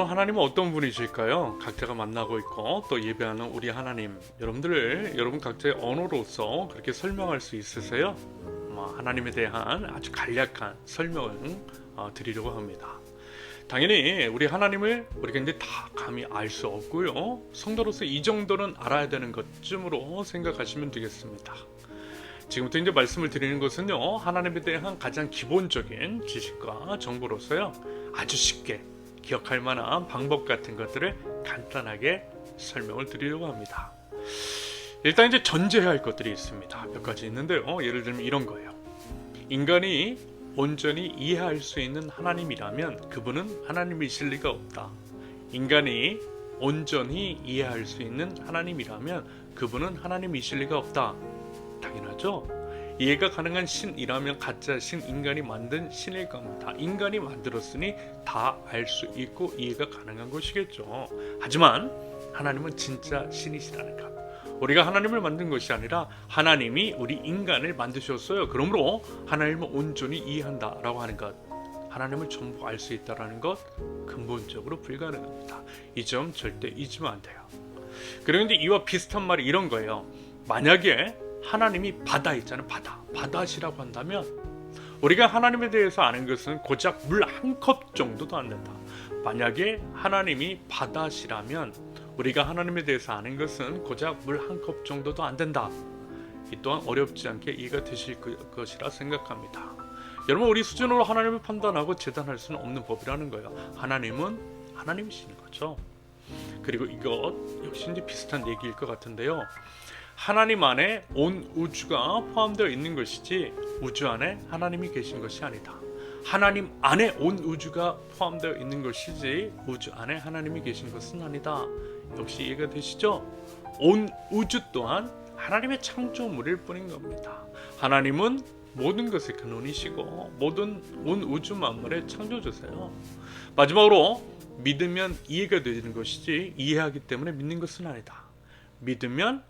여러분, 하나님은 어떤 분이실까요? 각자가 만나고 있고 또 예배하는 우리 하나님, 여러분 각자의 언어로서 그렇게 설명할 수 있으세요? 하나님에 대한 아주 간략한 설명을 드리려고 합니다. 당연히 우리 하나님을 우리가 이제 다 감히 알 수 없고요. 성도로서 이 정도는 알아야 되는 것쯤으로 생각하시면 되겠습니다. 지금부터 이제 말씀을 드리는 것은요, 하나님에 대한 가장 기본적인 지식과 정보로서요, 아주 쉽게 기억할 만한 방법 같은 것들을 간단하게 설명을 드리려고 합니다. 일단 이제 전제해야 할 것들이 있습니다. 몇 가지 있는데요. 예를 들면 이런 거예요. 인간이 온전히 이해할 수 있는 하나님이라면 그분은 하나님이실 리가 없다. 인간이 온전히 이해할 수 있는 하나님이라면 그분은 하나님이실 리가 없다. 당연하죠. 이해가 가능한 신이라면 가짜 신, 인간이 만든 신일 겁니다. 인간이 만들었으니 다 알 수 있고 이해가 가능한 것이겠죠. 하지만 하나님은 진짜 신이시라는 것. 우리가 하나님을 만든 것이 아니라 하나님이 우리 인간을 만드셨어요. 그러므로 하나님을 온전히 이해한다라고 하는 것, 하나님을 전부 알 수 있다라는 것, 근본적으로 불가능합니다. 이 점 절대 잊으면 안 돼요. 그리고 이제 이와 비슷한 말이 이런 거예요. 만약에 하나님이 바다 있잖아요. 바다시라고 한다면 우리가 하나님에 대해서 아는 것은 고작 물 한 컵 정도도 안 된다. 만약에 하나님이 바다시라면 우리가 하나님에 대해서 아는 것은 고작 물 한 컵 정도도 안 된다. 이 또한 어렵지 않게 이해가 되실 것이라 생각합니다. 여러분, 우리 수준으로 하나님을 판단하고 재단할 수는 없는 법이라는 거예요. 하나님은 하나님이시는 거죠. 그리고 이것 역시 이제 비슷한 얘기일 것 같은데요. 하나님 안에 온 우주가 포함되어 있는 것이지 우주 안에 하나님이 계신 것이 아니다. 하나님 안에 온 우주가 포함되어 있는 것이지 우주 안에 하나님이 계신 것은 아니다. 역시 이해가 되시죠? 온 우주 또한 하나님의 창조물일 뿐인 겁니다. 하나님은 모든 것의 근원이시고 모든 온 우주 만물의 창조주세요. 마지막으로 믿으면 이해가 되는 것이지 이해하기 때문에 믿는 것은 아니다. 믿으면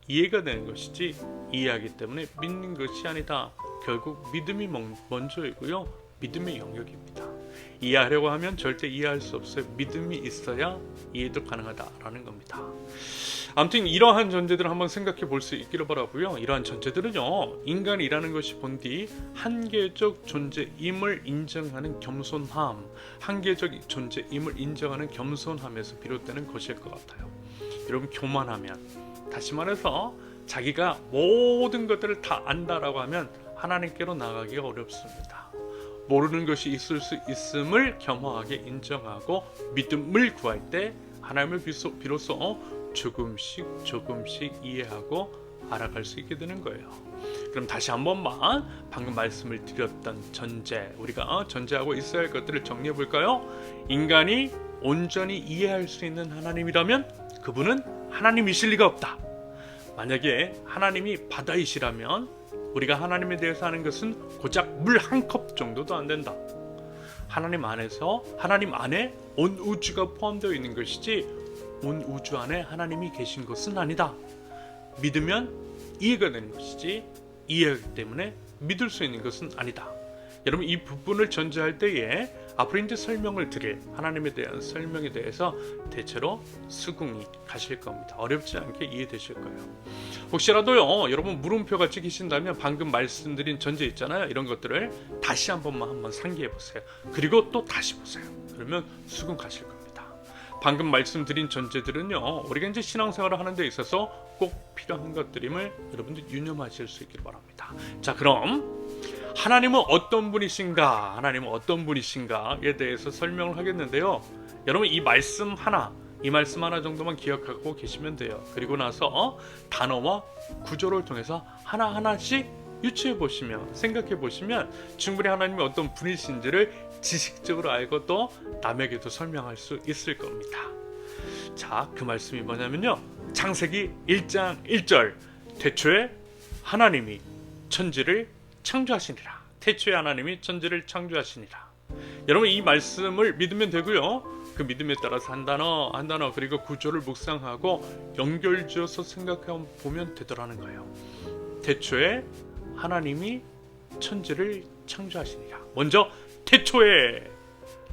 이해가 되는 것이지 이해하기 때문에 믿는 것이 아니다. 결국 믿음이 먼저이고요. 믿음의 영역입니다. 이해하려고 하면 절대 이해할 수 없어요. 믿음이 있어야 이해도 가능하다라는 겁니다. 아무튼 이러한 전제들을 한번 생각해 볼 수 있기를 바라고요. 이러한 전제들은요, 인간이라는 것이 본디 한계적 존재임을 인정하는 겸손함, 한계적 존재임을 인정하는 겸손함에서 비롯되는 것일 것 같아요. 여러분, 교만하면, 다시 말해서 자기가 모든 것들을 다 안다라고 하면 하나님께로 나가기가 어렵습니다. 모르는 것이 있을 수 있음을 겸허하게 인정하고 믿음을 구할 때 하나님을 비로소 조금씩 이해하고 알아갈 수 있게 되는 거예요. 그럼 다시 한 번만 방금 말씀을 드렸던 전제, 우리가 전제하고 있어야 할 것들을 정리해 볼까요? 인간이 온전히 이해할 수 있는 하나님이라면 그분은 하나님이실 리가 없다. 만약에 하나님이 바다이시라면 우리가 하나님에 대해서 아는 것은 고작 물 한 컵 정도도 안 된다. 하나님 안에 온 우주가 포함되어 있는 것이지 온 우주 안에 하나님이 계신 것은 아니다. 믿으면 이해가 되는 것이지 이해하기 때문에 믿을 수 있는 것은 아니다. 여러분, 이 부분을 전제할 때에 앞으로 이제 설명을 드릴 하나님에 대한 설명에 대해서 대체로 수긍이 가실 겁니다. 어렵지 않게 이해되실 거예요. 혹시라도요, 여러분 물음표가 찍히신다면 방금 말씀드린 전제 있잖아요. 이런 것들을 다시 한번 상기해 보세요. 그리고 또 다시 보세요. 그러면 수긍 가실 겁니다. 방금 말씀드린 전제들은요, 우리가 이제 신앙생활을 하는 데 있어서 꼭 필요한 것들임을 여러분들 유념하실 수 있길 바랍니다. 자, 그럼 하나님은 어떤 분이신가에 대해서 설명을 하겠는데요. 여러분, 이 말씀 하나 정도만 기억하고 계시면 돼요. 그리고 나서 단어와 구조를 통해서 하나하나씩 유추해 보시면, 생각해 보시면 충분히 하나님이 어떤 분이신지를 지식적으로 알고 또 남에게도 설명할 수 있을 겁니다. 자, 그 말씀이 뭐냐면요, 창세기 1장 1절, 태초에 하나님이 천지를 창조하시니라. 태초에 하나님이 천지를 창조하시니라. 여러분, 이 말씀을 믿으면 되고요. 그 믿음에 따라서 한 단어 그리고 구조를 묵상하고 연결지어서 생각해 보면 되더라는 거예요. 태초에 하나님이 천지를 창조하시니라. 먼저 태초에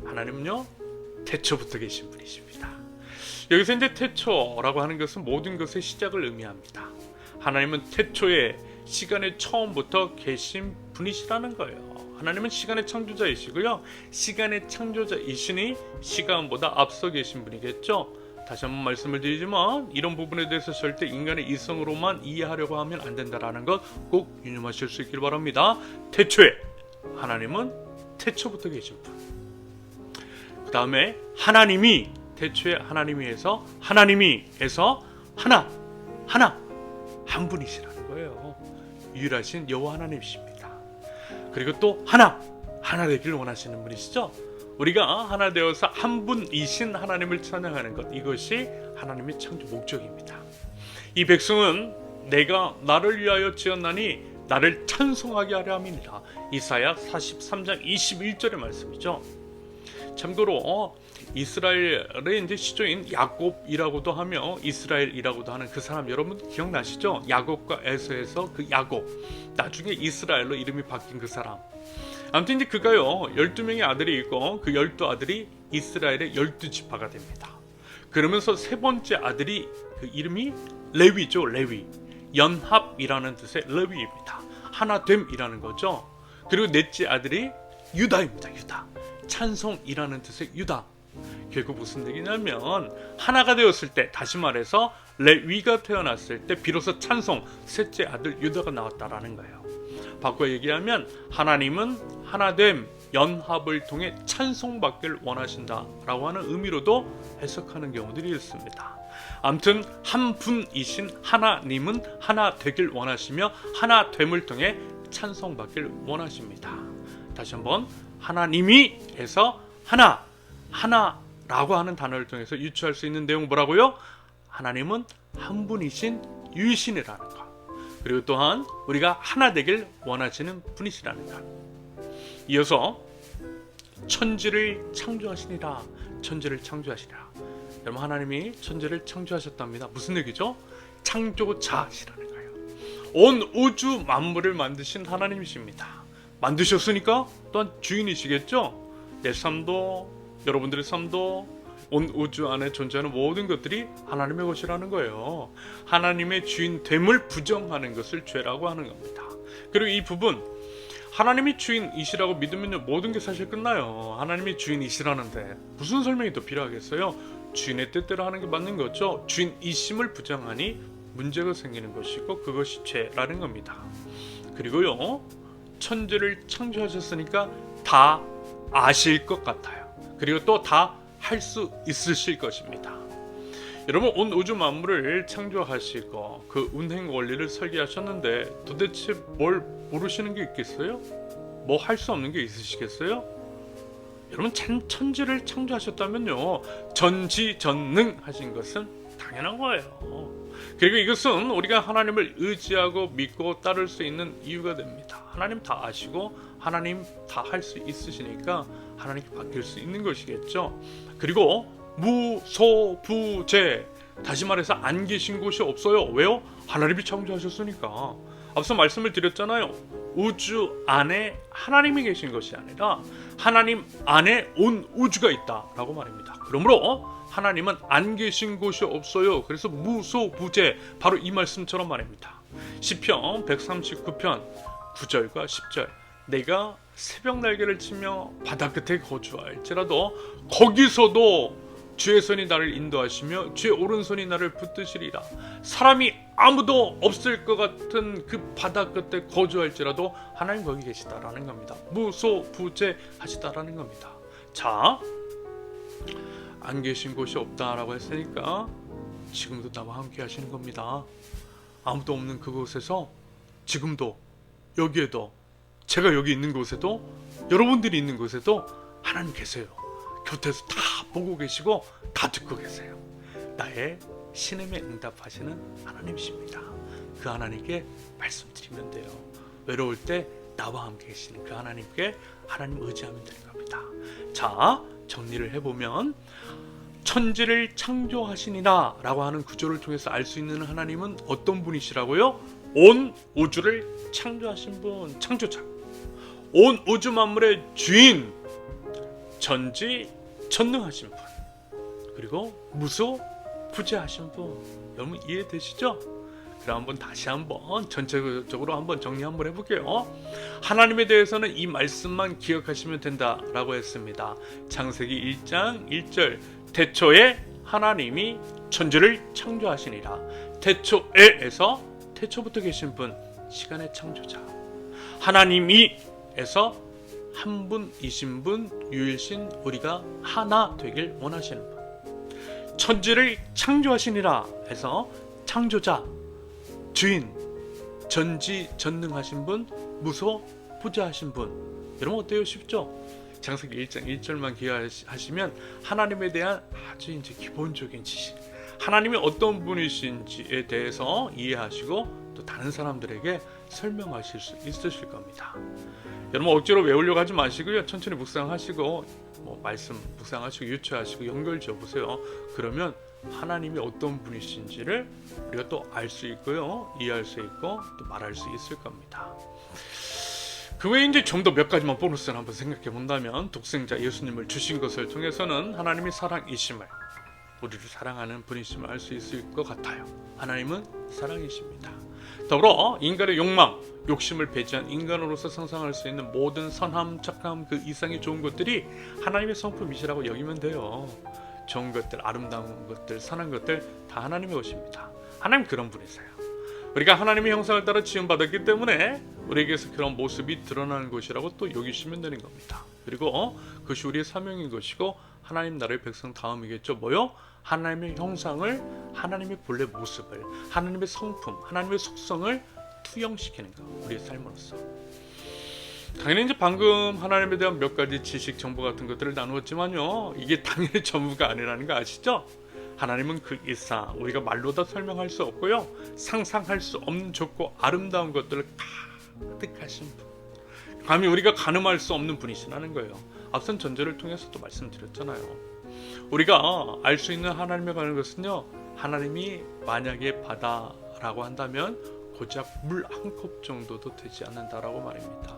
하나님은요, 태초부터 계신 분이십니다. 여기서 이제 태초라고 하는 것은 모든 것의 시작을 의미합니다. 하나님은 태초에 시간의 처음부터 계신 분이시라는 거예요. 하나님은 시간의 창조자이시고요. 시간의 창조자이시니 시간보다 앞서 계신 분이겠죠. 다시 한번 말씀을 드리지만 이런 부분에 대해서 절대 인간의 이성으로만 이해하려고 하면 안 된다는 것 꼭 유념하실 수 있길 바랍니다. 태초에 하나님은 태초부터 계신 분. 그 다음에 하나님이 태초에 하나님이에서 하나 한 분이시라는 거예요. 유일하신 여호와 하나님이십니다. 그리고 또 하나 되기를 원하시는 분이시죠. 우리가 하나 되어서 한 분이신 하나님을 찬양하는 것, 이것이 하나님의 창조 목적입니다. 이 백성은 내가 나를 위하여 지었나니 나를 찬송하게 하려 함이니라. 이사야 43장 21절의 말씀이죠. 참고로 이스라엘의 이제 시조인 야곱이라고도 하며 이스라엘이라고도 하는 그 사람 여러분 기억나시죠? 야곱과 에서에서 그 야곱, 나중에 이스라엘로 이름이 바뀐 그 사람. 아무튼 이제 그가요 12명의 아들이 있고 그 12아들이 이스라엘의 12지파가 됩니다. 그러면서 세 번째 아들이 그 이름이 레위죠. 레위. 연합이라는 뜻의 레위입니다. 하나됨이라는 거죠. 그리고 넷째 아들이 유다입니다. 유다. 찬송이라는 뜻의 유다. 결국 무슨 얘기냐면 하나가 되었을 때, 다시 말해서 레위가 태어났을 때 비로소 찬송, 셋째 아들 유다가 나왔다라는 거예요. 바꿔 얘기하면 하나님은 하나됨, 연합을 통해 찬송받기를 원하신다라고 하는 의미로도 해석하는 경우들이 있습니다. 아무튼 한 분이신 하나님은 하나 되길 원하시며 하나됨을 통해 찬송받기를 원하십니다. 다시 한번 하나님이 해서 하나라고 하는 단어를 통해서 유추할 수 있는 내용은 뭐라고요? 하나님은 한 분이신 유이신이라는 것. 그리고 또한 우리가 하나 되길 원하시는 분이시라는 것. 이어서 천지를 창조하시니라. 천지를 창조하시니라. 여러분 하나님이 천지를 창조하셨답니다. 무슨 얘기죠? 창조자시라는 거예요. 온 우주 만물을 만드신 하나님이십니다. 만드셨으니까 또한 주인이시겠죠? 내 삶도 여러분들의 삶도 온 우주 안에 존재하는 모든 것들이 하나님의 것이라는 거예요. 하나님의 주인됨을 부정하는 것을 죄라고 하는 겁니다. 그리고 이 부분 하나님이 주인이시라고 믿으면 모든 게 사실 끝나요. 하나님이 주인이시라는데 무슨 설명이 더 필요하겠어요? 주인의 뜻대로 하는 게 맞는 거죠. 주인이심을 부정하니 문제가 생기는 것이고 그것이 죄라는 겁니다. 그리고요 천지를 창조하셨으니까 다 아실 것 같아요. 그리고 또 다 할 수 있으실 것입니다. 여러분 온 우주 만물을 창조하시고 그 운행 원리를 설계하셨는데 도대체 뭘 모르시는 게 있겠어요? 뭐 할 수 없는 게 있으시겠어요? 여러분 천지를 창조하셨다면요 전지전능 하신 것은 당연한 거예요. 그리고 이것은 우리가 하나님을 의지하고 믿고 따를 수 있는 이유가 됩니다. 하나님 다 아시고 하나님 다 할 수 있으시니까 하나님께 맡길 수 있는 것이겠죠. 그리고 무소부재, 다시 말해서 안 계신 곳이 없어요. 왜요? 하나님이 창조하셨으니까. 앞서 말씀을 드렸잖아요. 우주 안에 하나님이 계신 것이 아니라 하나님 안에 온 우주가 있다라고 말입니다. 그러므로 하나님은 안 계신 곳이 없어요. 그래서 무소부재, 바로 이 말씀처럼 말입니다. 시편 139편 9절과 10절. 내가 새벽 날개를 치며 바다 끝에 거주할지라도 거기서도 주의 손이 나를 인도하시며 주의 오른손이 나를 붙드시리라. 사람이 아무도 없을 것 같은 그 바다 끝에 거주할지라도 하나님 거기 계시다라는 겁니다. 무소부재 하시다라는 겁니다. 자, 안 계신 곳이 없다라고 했으니까 지금도 나와 함께 하시는 겁니다. 아무도 없는 그곳에서 지금도 여기에도 제가 여기 있는 곳에도 여러분들이 있는 곳에도 하나님 계세요. 곁에서 다 보고 계시고 다 듣고 계세요. 나의 신음에 응답하시는 하나님이십니다. 그 하나님께 말씀드리면 돼요. 외로울 때 나와 함께 계시는 그 하나님께 하나님 의지하면 되는 겁니다. 자, 정리를 해보면 천지를 창조하시니라 라고 하는 구조를 통해서 알 수 있는 하나님은 어떤 분이시라고요? 온 우주를 창조하신 분, 창조자. 온 우주 만물의 주인, 전지 전능하신 분, 그리고 무소부재하신 분. 여러분 이해되시죠? 그럼 한번 다시 한번 전체적으로 한번 정리 한번 해볼게요. 하나님에 대해서는 이 말씀만 기억하시면 된다라고 했습니다. 창세기 1장 1절, 태초에 하나님이 천지를 창조하시니라. 태초에에서 태초부터 계신 분, 시간의 창조자. 하나님이에서 한 분이신 분, 유일신, 우리가 하나 되길 원하시는 분. 천지를 창조하시니라 해서 창조자, 주인, 전지전능하신 분, 무소부재하신 분. 여러분 어때요? 쉽죠? 창세기 1장 1절만 기억하시면 하나님에 대한 아주 이제 기본적인 지식, 하나님이 어떤 분이신지에 대해서 이해하시고 또 다른 사람들에게 설명하실 수 있으실 겁니다. 여러분 억지로 외우려고 하지 마시고요. 천천히 묵상하시고 말씀 묵상하시고 유추하시고 연결 지어보세요. 그러면 하나님이 어떤 분이신지를 우리가 또 알 수 있고요, 이해할 수 있고 또 말할 수 있을 겁니다. 그 외에 이제 좀 더 몇 가지만 보너스를 한번 생각해 본다면, 독생자 예수님을 주신 것을 통해서는 하나님이 사랑이심을, 우리를 사랑하는 분이심을 알 수 있을 것 같아요. 하나님은 사랑이십니다. 더불어 인간의 욕망, 욕심을 배제한 인간으로서 상상할 수 있는 모든 선함, 착함, 그 이상의 좋은 것들이 하나님의 성품이시라고 여기면 돼요. 좋은 것들, 아름다운 것들, 선한 것들 다 하나님의 것입니다. 하나님 그런 분이세요. 우리가 하나님의 형상을 따라 지음받았기 때문에 우리에게서 그런 모습이 드러나는 것이라고 또 여기시면 되는 겁니다. 그리고 그것이 우리의 사명인 것이고 하나님 나라의 백성 다음이겠죠. 뭐요? 하나님의 형상을, 하나님의 본래 모습을, 하나님의 성품, 하나님의 속성을 투영시키는 것, 우리의 삶으로서. 당연히 이제 방금 하나님에 대한 몇 가지 지식, 정보 같은 것들을 나누었지만요, 이게 당연히 전부가 아니라는 거 아시죠? 하나님은 그 이상 우리가 말로 다 설명할 수 없고요, 상상할 수 없는 좋고 아름다운 것들을 가득하신 분, 감히 우리가 가늠할 수 없는 분이시라는 거예요. 앞선 전제를 통해서도 말씀드렸잖아요. 우리가 알 수 있는 하나님에 관한 것은요, 하나님이 만약에 바다라고 한다면 고작 물 한 컵 정도도 되지 않는다라고 말입니다.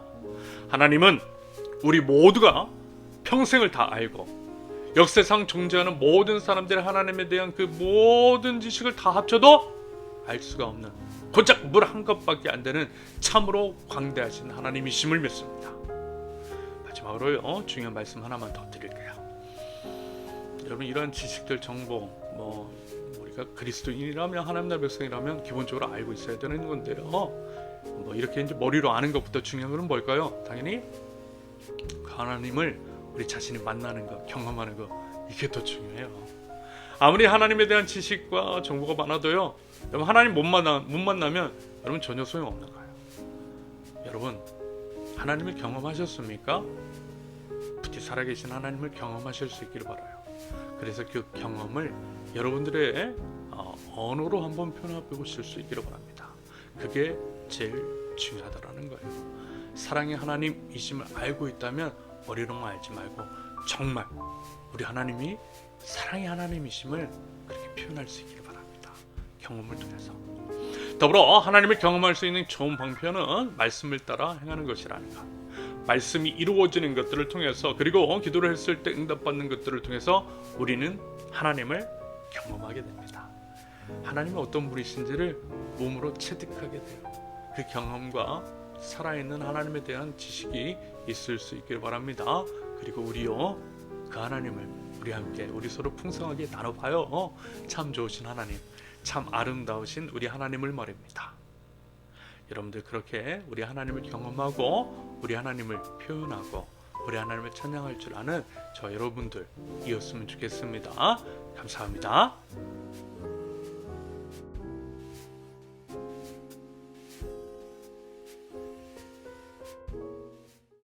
하나님은 우리 모두가 평생을 다 알고 역사상 존재하는 모든 사람들이 하나님에 대한 그 모든 지식을 다 합쳐도 알 수가 없는, 고작 물 한 컵밖에 안 되는 참으로 광대하신 하나님이심을 믿습니다. 마지막으로요, 중요한 말씀 하나만 더 드릴게요. 여러분 이런 지식들, 정보, 우리가 그리스도인이라면, 하나님 나라의 백성이라면 기본적으로 알고 있어야 되는 건데요. 이렇게 이제 머리로 아는 것보다 중요한 건 뭘까요? 당연히 그 하나님을 우리 자신이 만나는 것, 경험하는 것, 이게 더 중요해요. 아무리 하나님에 대한 지식과 정보가 많아도요, 여러분 하나님 못 만나면 여러분 전혀 소용없는 거예요. 여러분 하나님을 경험하셨습니까? 부디 살아계신 하나님을 경험하실 수 있기를 바라요. 그래서 그 경험을 여러분들의 언어로 한번 표현해 보실 수 있기를 바랍니다. 그게 제일 중요하다라는 거예요. 사랑의 하나님이심을 알고 있다면 머리로만 알지 말고 정말 우리 하나님이 사랑의 하나님이심을 그렇게 표현할 수 있기를 바랍니다. 경험을 통해서. 더불어 하나님을 경험할 수 있는 좋은 방편은 말씀을 따라 행하는 것이라는 것. 말씀이 이루어지는 것들을 통해서, 그리고 기도를 했을 때 응답받는 것들을 통해서 우리는 하나님을 경험하게 됩니다. 하나님이 어떤 분이신지를 몸으로 체득하게 돼요. 그 경험과 살아있는 하나님에 대한 지식이 있을 수 있기를 바랍니다. 그리고 우리요, 그 하나님을 우리 함께, 우리 서로 풍성하게 나눠봐요. 참 좋으신 하나님, 참 아름다우신 우리 하나님을 말입니다. 여러분들 그렇게 우리 하나님을 경험하고 우리 하나님을 표현하고 우리 하나님을 찬양할 줄 아는 저 여러분들이었으면 좋겠습니다. 감사합니다.